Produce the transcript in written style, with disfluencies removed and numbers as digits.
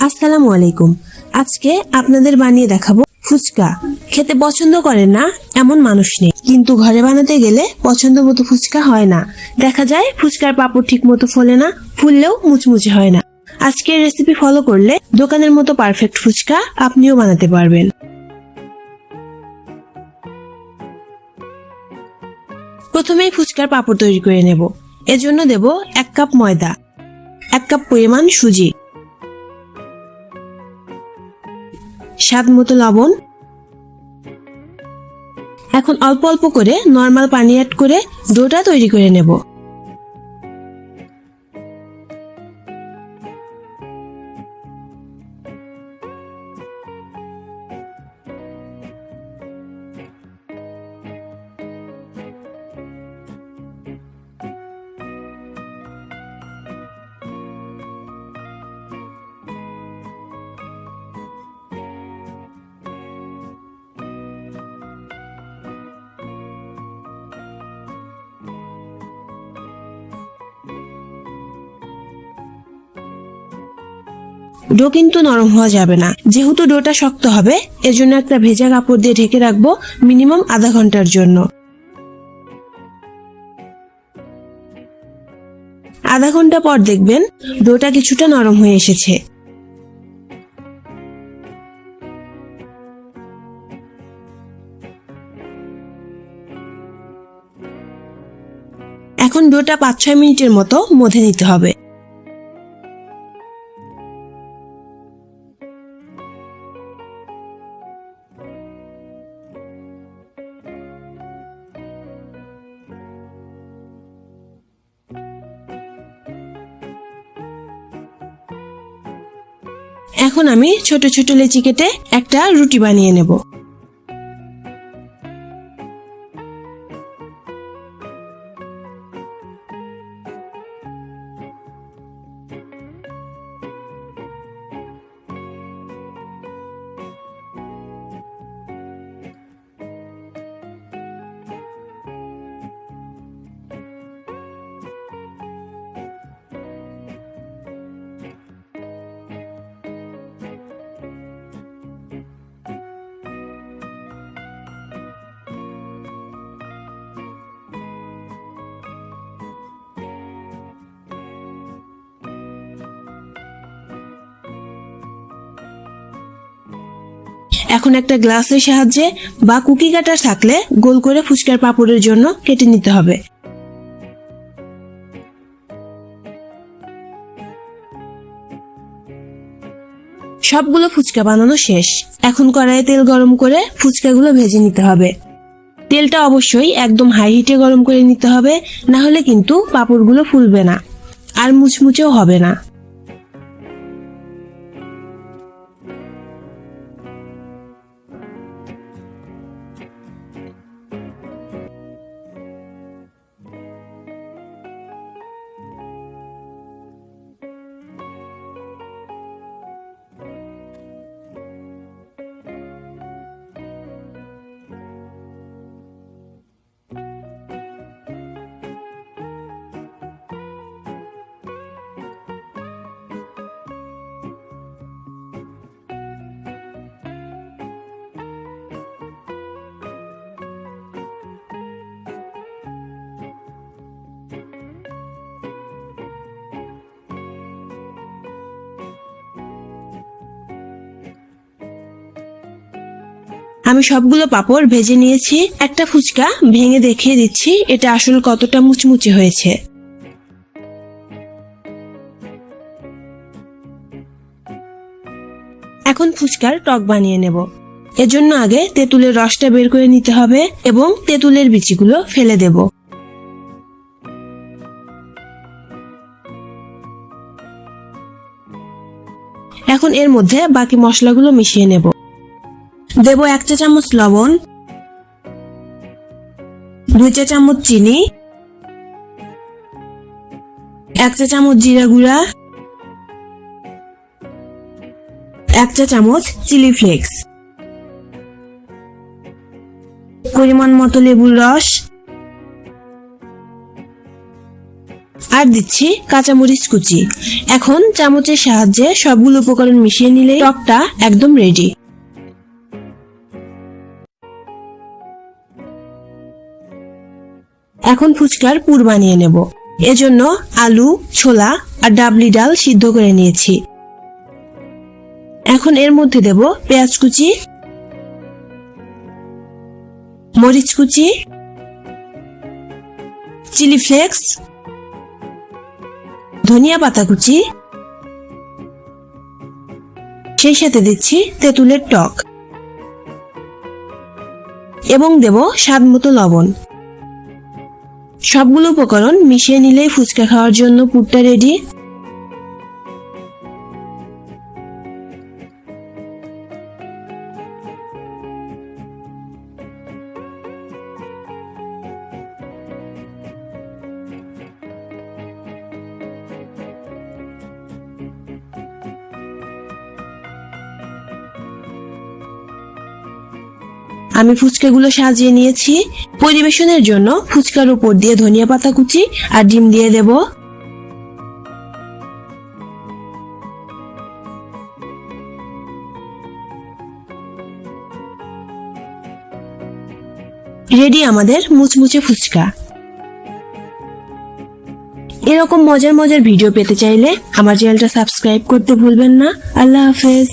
আসসালামু আলাইকুম। আজকে আপনাদের বানিয়ে দেখাবো ফুচকা। খেতে পছন্দ করেন না এমন মানুষ নেই, কিন্তু ঘরে বানাতে গেলে পছন্দ মতো ফুচকা হয় না। দেখা যায় ফুচকার পাপড় ঠিক মতো ফোলে না, ফুললেও মুচমুচে হয় না। আজকের রেসিপি ফলো করলে দোকানের মতো পারফেক্ট ফুচকা আপনিও বানাতে পারবেন। প্রথমেই ফুচকার পাপড় তৈরি করে নেব। এজন্য দেব 1 কাপ ময়দা, 1 কাপ পরিমাণ সুজি, স্বাদ মতো লবণ। এখন অল্প অল্প করে নরমাল পানি অ্যাড করে ডোটা তৈরি করে নেব। ডো কিন্তু নরম হওয়া যাবে না, যেহেতু ডোটা শক্ত হবে এজন্য একটা ভেজা কাপড় দিয়ে ঢেকে রাখবো মিনিমাম আধা ঘন্টার জন্য। আধা ঘন্টা পর দেখবেন ডোটা কিছুটা নরম হয়ে এসেছে। এখন ডোটা 5-6 মিনিটের মতো মথে নিতে হবে। এখন আমি ছোট ছোট লেচি কেটে একটা রুটি বানিয়ে নেব। এখন একটা গ্লাসের সাহায্যে বা কুকি কাটার থাকলে গোল করে ফুচকার পাপড়ের জন্য কেটে নিতে হবে। সবগুলো ফুচকা বানানো শেষ। এখন কড়াইয়ে তেল গরম করে ফুচকাগুলো ভেজে নিতে হবে। তেলটা অবশ্যই একদম হাই হিটে গরম করে নিতে হবে, না হলে কিন্তু পাপড়গুলো ফুলবে না আর মুচমুচেও হবে না। আমি সবগুলো পাপড় ভেজে নিয়েছি। একটা ফুচকা ভেঙে দেখিয়ে দিচ্ছি এটা আসলে কতটা মুচমুচে হয়েছে। এখন ফুচকার টক বানিয়ে নেব। এজন্য আগে তেঁতুলের রসটা বের করে নিতে হবে এবং তেঁতুলের বিচিগুলো ফেলে দেব। এখন এর মধ্যে বাকি মশলাগুলো মিশিয়ে নেব। দেব 1 চা চামচ লবণ, 2 চা চামচ চিনি, 1 চা চামচ জিরা গুঁড়া, 1 চা চামচ চিলি ফ্লেক্স, পরিমাণ মতো লেবুর রস আর দিচ্ছি কাঁচামরিচ কুচি। এখন চামচের সাহায্যে সবগুলো উপকরণ মিশিয়ে নিলে টকটা একদম রেডি। এখন ফুচকার পুর বানিয়ে নেব। এজন্য আলু, ছোলা আর ডাবলি ডাল সিদ্ধ করে নিয়েছি। এখন এর মধ্যে দেব পেঁয়াজ কুচি, মরিচ কুচি, চিলি ফ্লেক্স, ধনিয়া পাতা কুচি, সেই সাথে দিচ্ছি তেঁতুলের টক এবং দেব স্বাদ মতো লবণ। সবগুলো উপকরণ মিশিয়ে নিলেই ফুচকা খাওয়ার জন্য পুরটা রেডি। আমি ফুচকাগুলো সাজিয়ে নিয়েছি। পরিবেশনের জন্য ফুচকার উপর দিয়ে ধনিয়া পাতা কুচি আর ডিম দিয়ে দেব। রেডি আমাদের মুচমুচে ফুচকা। এরকম মজার মজার ভিডিও পেতে চাইলে আমার চ্যানেলটা সাবস্ক্রাইব করতে ভুলবেন না। আল্লাহ হাফেজ।